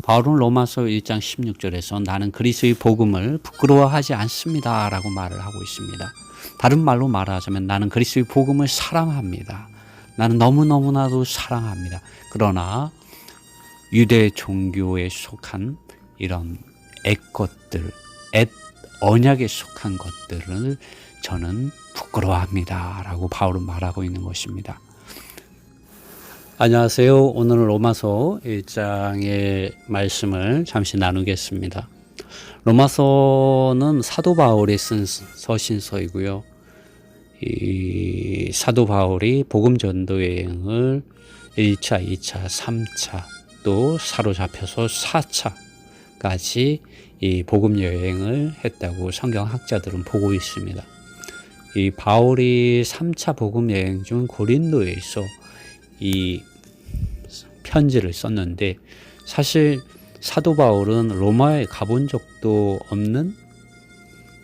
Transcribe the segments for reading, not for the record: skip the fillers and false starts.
바울은 로마서 1장 16절에서 나는 그리스도의 복음을 부끄러워하지 않습니다 라고 말을 하고 있습니다. 다른 말로 말하자면 나는 그리스도의 복음을 사랑합니다. 나는 너무너무나도 사랑합니다. 그러나 유대 종교에 속한 이런 옛것들, 옛 언약에 속한 것들을 저는 부끄러워합니다 라고 바울은 말하고 있는 것입니다. 안녕하세요. 오늘 로마서 1장의 말씀을 잠시 나누겠습니다. 로마서는 사도 바울이 쓴 서신서이고요. 이 사도 바울이 복음 전도 여행을 1차, 2차, 3차 또 사로잡혀서 4차까지 이 복음 여행을 했다고 성경학자들은 보고 있습니다. 이 바울이 3차 복음 여행 중 고린도에서 이 편지를 썼는데 사실 사도 바울은 로마에 가본 적도 없는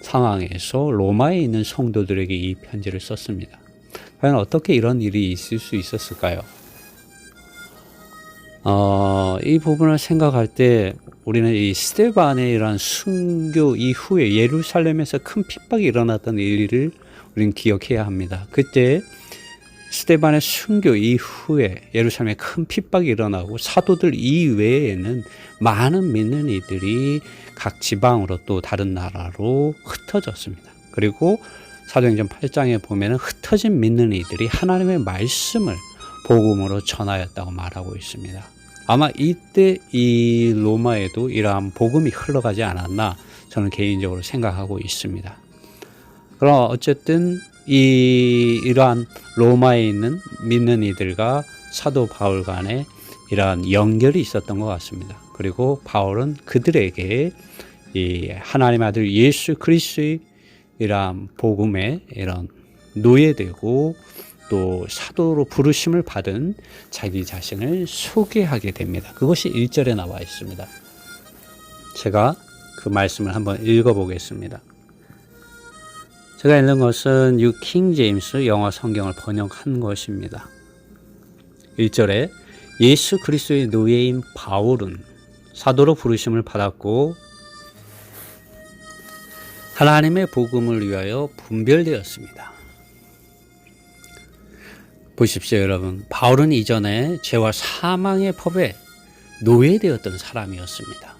상황에서 로마에 있는 성도들에게 이 편지를 썼습니다. 과연 어떻게 이런 일이 있을 수 있었을까요? 이 부분을 생각할 때 우리는 이 스데반의 이러한 순교 이후에 예루살렘에서 큰 핍박이 일어났던 일을 우리는 기억해야 합니다. 그때 스데반의 순교 이후에 예루살렘에 큰 핍박이 일어나고 사도들 이외에는 많은 믿는 이들이 각 지방으로 또 다른 나라로 흩어졌습니다. 그리고 사도행전 8장에 보면 흩어진 믿는 이들이 하나님의 말씀을 복음으로 전하였다고 말하고 있습니다. 아마 이때 이 로마에도 이러한 복음이 흘러가지 않았나 저는 개인적으로 생각하고 있습니다. 그럼 어쨌든 이러한 로마에 있는 믿는 이들과 사도 바울 간에 이러한 연결이 있었던 것 같습니다. 그리고 바울은 그들에게 이 하나님의 아들 예수 그리스도의 이러한 복음에 이런 노예되고 또 사도로 부르심을 받은 자기 자신을 소개하게 됩니다. 그것이 1절에 나와 있습니다. 제가 그 말씀을 한번 읽어보겠습니다. 제가 읽는 것은 뉴 킹 제임스 영어 성경을 번역한 것입니다. 1절에 예수 그리스도의 노예인 바울은 사도로 부르심을 받았고 하나님의 복음을 위하여 분별되었습니다. 보십시오, 여러분. 바울은 이전에 죄와 사망의 법에 노예되었던 사람이었습니다.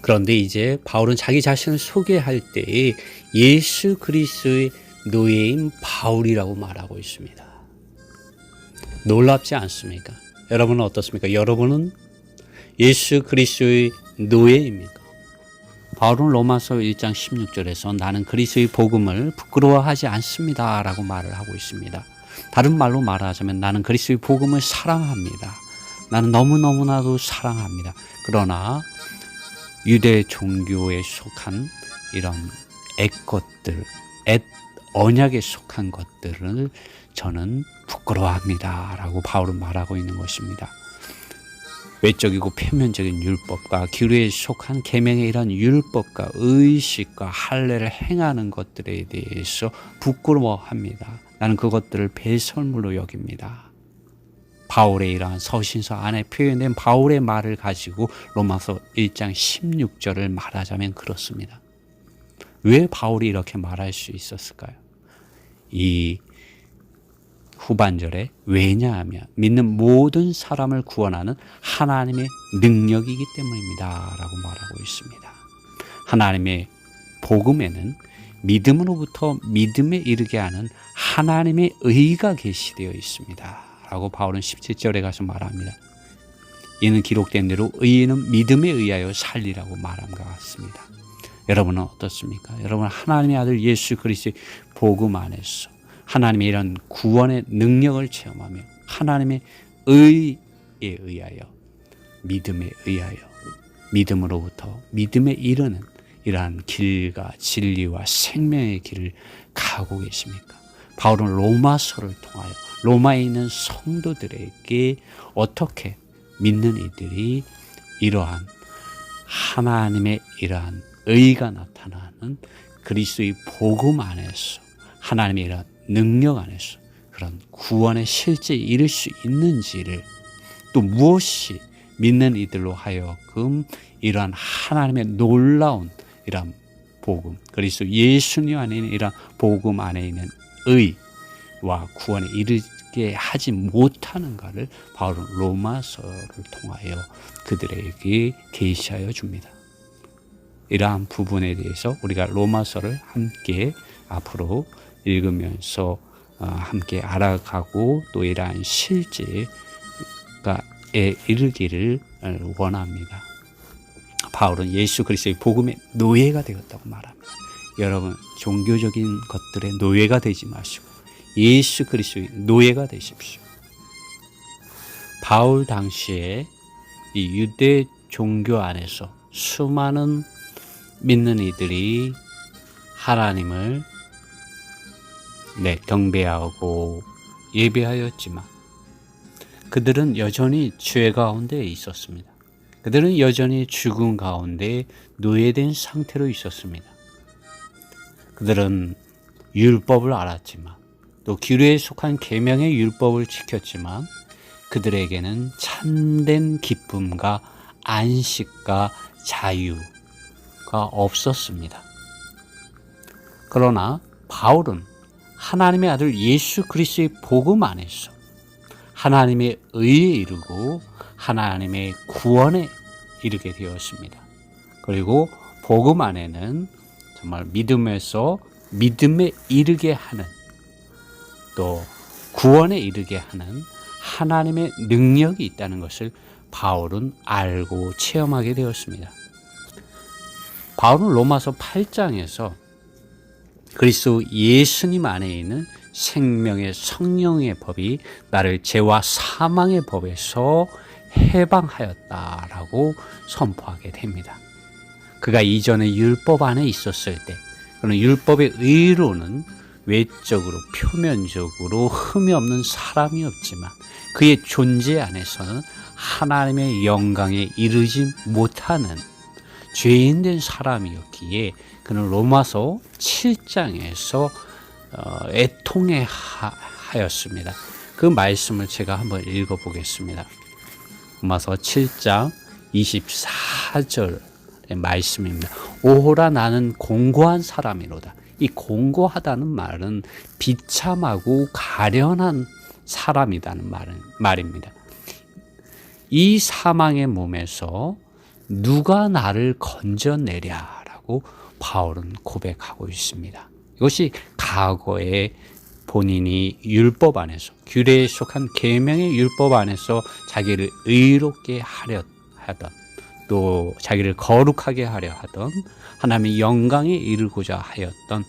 그런데 이제 바울은 자기 자신을 소개할 때 예수 그리스도의 노예인 바울이라고 말하고 있습니다. 놀랍지 않습니까? 여러분은 어떻습니까? 여러분은 예수 그리스도의 노예입니까? 바울은 로마서 1장 16절에서 나는 그리스도의 복음을 부끄러워하지 않습니다 라고 말을 하고 있습니다. 다른 말로 말하자면 나는 그리스도의 복음을 사랑합니다. 나는 너무너무나도 사랑합니다. 그러나 유대 종교에 속한 이런 옛것들, 옛 언약에 속한 것들을 저는 부끄러워합니다 라고 바울은 말하고 있는 것입니다. 외적이고 표면적인 율법과 규례에 속한 계명의 이런 율법과 의식과 할례를 행하는 것들에 대해서 부끄러워합니다. 나는 그것들을 배설물로 여깁니다. 바울의 이러한 서신서 안에 표현된 바울의 말을 가지고 로마서 1장 16절을 말하자면 그렇습니다. 왜 바울이 이렇게 말할 수 있었을까요? 이 후반절에 왜냐하면 믿는 모든 사람을 구원하는 하나님의 능력이기 때문입니다 라고 말하고 있습니다. 하나님의 복음에는 믿음으로부터 믿음에 이르게 하는 하나님의 의가 계시되어 있습니다 라고 바울은 17절에 가서 말합니다. 이는 기록된 대로 의인은 믿음에 의하여 살리라고 말함과 같습니다. 여러분은 어떻습니까? 여러분은 하나님의 아들 예수 그리스도의 복음 안에서 하나님의 이런 구원의 능력을 체험하며 하나님의 의에 의하여 믿음에 의하여 믿음으로부터 믿음에 이르는 이러한 길과 진리와 생명의 길을 가고 계십니까? 바울은 로마서를 통하여 로마에 있는 성도들에게 어떻게 믿는 이들이 이러한 하나님의 이러한 의가 나타나는 그리스도의 복음 안에서 하나님의 이러한 능력 안에서 그런 구원에 실제 이룰 수 있는지를 또 무엇이 믿는 이들로 하여금 이러한 하나님의 놀라운 이러한 복음, 그리스도 예수님 안에 있는 이러한 복음 안에 있는 의와 구원에 이르게 하지 못하는가를 바울은 로마서를 통하여 그들에게 계시하여 줍니다. 이러한 부분에 대해서 우리가 로마서를 함께 앞으로 읽으면서 함께 알아가고 또 이러한 실제에 이르기를 원합니다. 바울은 예수 그리스도의 복음의 노예가 되었다고 말합니다. 여러분, 종교적인 것들의 노예가 되지 마시고 예수 그리스도의 노예가 되십시오. 바울 당시에 이 유대 종교 안에서 수많은 믿는 이들이 하나님을 경배하고 예배하였지만 그들은 여전히 죄 가운데 있었습니다. 그들은 여전히 죽음 가운데 노예된 상태로 있었습니다. 그들은 율법을 알았지만 또 규례에 속한 계명의 율법을 지켰지만 그들에게는 참된 기쁨과 안식과 자유가 없었습니다. 그러나 바울은 하나님의 아들 예수 그리스도의 복음 안에서 하나님의 의에 이르고 하나님의 구원에 이르게 되었습니다. 그리고 복음 안에는 정말 믿음에서 믿음에 이르게 하는 또 구원에 이르게 하는 하나님의 능력이 있다는 것을 바울은 알고 체험하게 되었습니다. 바울은 로마서 8장에서 그리스도 예수님 안에 있는 생명의 성령의 법이 나를 죄와 사망의 법에서 해방하였다라고 선포하게 됩니다. 그가 이전에 율법 안에 있었을 때, 그는 율법의 의로는 외적으로 표면적으로 흠이 없는 사람이었지만 그의 존재 안에서는 하나님의 영광에 이르지 못하는 죄인된 사람이었기에 그는 로마서 7장에서 애통해 하였습니다. 그 말씀을 제가 한번 읽어보겠습니다. 로마서 7장 24절의 말씀입니다. 오호라 나는 공고한 사람이로다. 이 공고하다는 말은 비참하고 가련한 사람이라는 말입니다. 이 사망의 몸에서 누가 나를 건져내랴라고 바울은 고백하고 있습니다. 이것이 과거에 본인이 율법 안에서 규례에 속한 계명의 율법 안에서 자기를 의롭게 하려 하던 또 자기를 거룩하게 하려 하던 하나님의 영광에 이르고자 하였던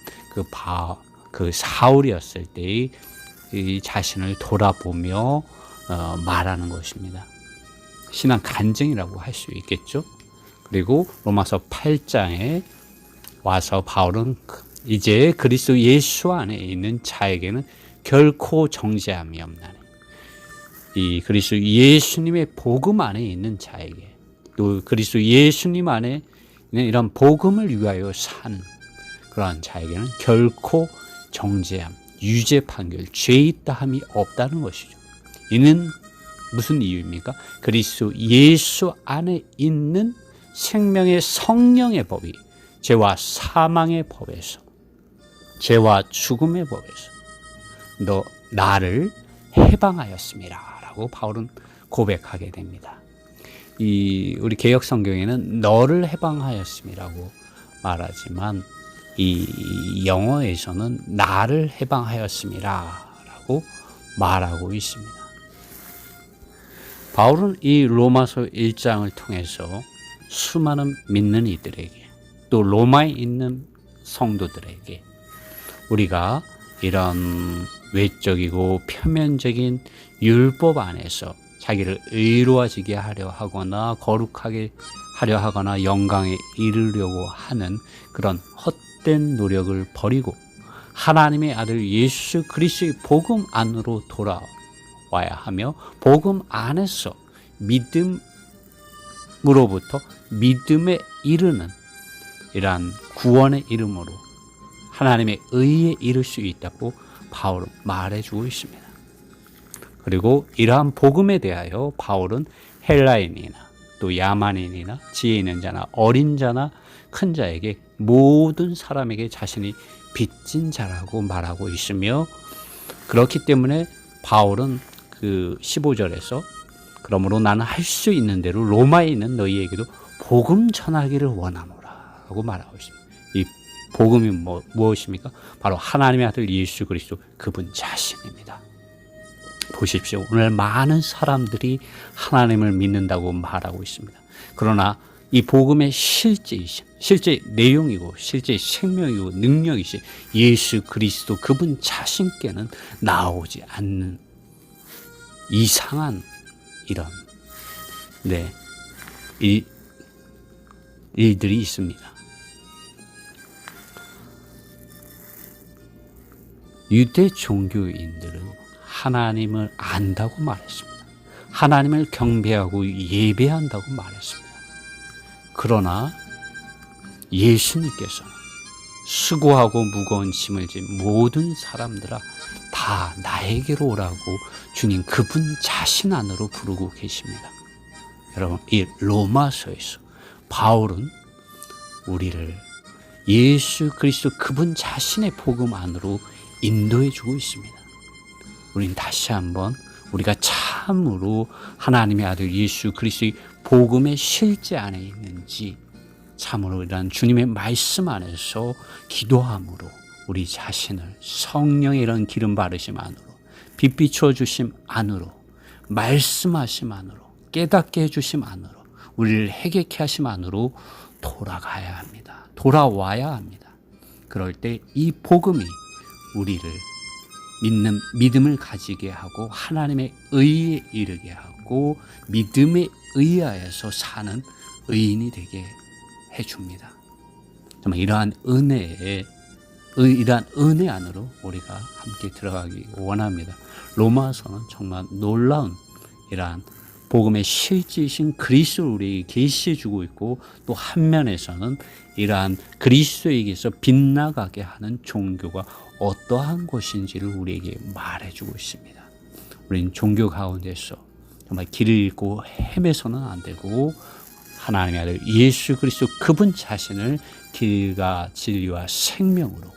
그 사울이었을 때의 이 자신을 돌아보며 말하는 것입니다. 신앙 간증이라고 할 수 있겠죠. 그리고 로마서 8장에 와서 바울은 이제 그리스도 예수 안에 있는 자에게는 결코 정죄함이 없나니 이 그리스도 예수님의 복음 안에 있는 자에게 또 그리스도 예수님 안에 있는 이런 복음을 위하여 산 그러한 자에게는 결코 정죄함, 유죄 판결, 죄 있다함이 없다는 것이죠. 이는 무슨 이유입니까? 그리스도 예수 안에 있는 생명의 성령의 법이 죄와 사망의 법에서 죄와 죽음의 법에서 너 나를 해방하였습니다 라고 바울은 고백하게 됩니다. 우리 개역 성경에는 너를 해방하였음이라고 말하지만 이 영어에서는 나를 해방하였음이라 라고 말하고 있습니다. 바울은 이 로마서 1장을 통해서 수많은 믿는 이들에게 또 로마에 있는 성도들에게 우리가 이런 외적이고 표면적인 율법 안에서 자기를 의로워지게 하려 하거나 거룩하게 하려 하거나 영광에 이르려고 하는 그런 헛된 노력을 버리고 하나님의 아들 예수 그리스도의 복음 안으로 돌아와야 하며 복음 안에서 믿음으로부터 믿음에 이르는 이러한 구원의 이름으로 하나님의 의에 이를 수 있다고 바울은 말해주고 있습니다. 그리고 이러한 복음에 대하여 바울은 헬라인이나 또 야만인이나 지혜 있는 자나 어린 자나 큰 자에게 모든 사람에게 자신이 빚진 자라고 말하고 있으며, 그렇기 때문에 바울은 그 15절에서 그러므로 나는 할 수 있는 대로 로마에 있는 너희에게도 복음 전하기를 원하노라 라고 말하고 있습니다. 이 복음이 무엇입니까? 바로 하나님의 아들 예수 그리스도 그분 자신입니다. 보십시오. 오늘 많은 사람들이 하나님을 믿는다고 말하고 있습니다. 그러나 이 복음의 실제이신, 실제 내용이고 실제 생명이고 능력이신 예수 그리스도 그분 자신께는 나오지 않는 이상한 이런 일들이 있습니다. 유대 종교인들은 하나님을 안다고 말했습니다. 하나님을 경배하고 예배한다고 말했습니다. 그러나 예수님께서는 수고하고 무거운 짐을 진 모든 사람들아 다 나에게로 오라고 주님 그분 자신 안으로 부르고 계십니다. 여러분, 이 로마서에서 바울은 우리를 예수 그리스도 그분 자신의 복음 안으로 인도해 주고 있습니다. 우린 다시 한번 우리가 참으로 하나님의 아들 예수 그리스도의 복음의 실제 안에 있는지 참으로 이런 주님의 말씀 안에서 기도함으로 우리 자신을 성령의 이런 기름 바르심 안으로 빛 비추어 주심 안으로 말씀하심 안으로 깨닫게 해주심 안으로 우리를 해결케 하심 안으로 돌아가야 합니다. 돌아와야 합니다. 그럴 때 이 복음이 우리를 믿는 믿음을 가지게 하고 하나님의 의에 이르게 하고 믿음에 의하여서 사는 의인이 되게 해줍니다. 정말 이러한 은혜 안으로 우리가 함께 들어가기 원합니다. 로마서는 정말 놀라운 이러한 복음의 실제이신 그리스도를 우리에게 계시해 주고 있고, 또 한면에서는 이러한 그리스도에게서 빛나가게 하는 종교가 어떠한 것인지를 우리에게 말해주고 있습니다. 우리는 종교 가운데서 정말 길을 잃고 헤매서는 안 되고 하나님의 아들 예수 그리스도 그분 자신을 길과 진리와 생명으로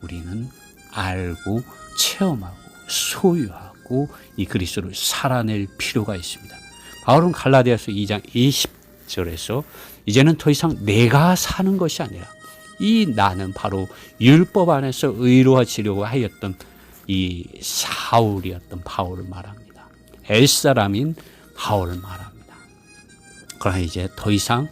우리는 알고 체험하고 소유하고 이 그리스도를 살아낼 필요가 있습니다. 바울은 갈라디아서 2장 20절에서 이제는 더 이상 내가 사는 것이 아니라 이 나는 바로 율법 안에서 의로워지려고 하였던 이 사울이었던 바울을 말합니다. 엘사람인 바울을 말합니다. 그러나 이제 더 이상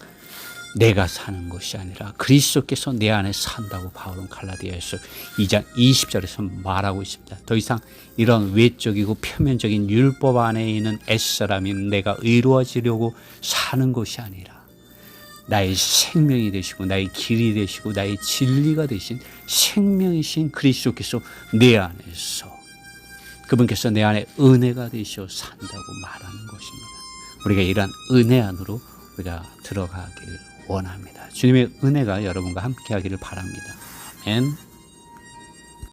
내가 사는 것이 아니라 그리스도께서 내 안에 산다고 바울은 갈라디아에서 2장 20절에서 말하고 있습니다. 더 이상 이런 외적이고 표면적인 율법 안에 있는 엘사람인 내가 의로워지려고 사는 것이 아니라 나의 생명이 되시고 나의 길이 되시고 나의 진리가 되신 생명이신 그리스도께서 내 안에서 그분께서 내 안에 은혜가 되시어 산다고 말하는 것입니다. 우리가 이러한 은혜 안으로 우리가 들어가길 원합니다. 주님의 은혜가 여러분과 함께 하기를 바랍니다. 아멘.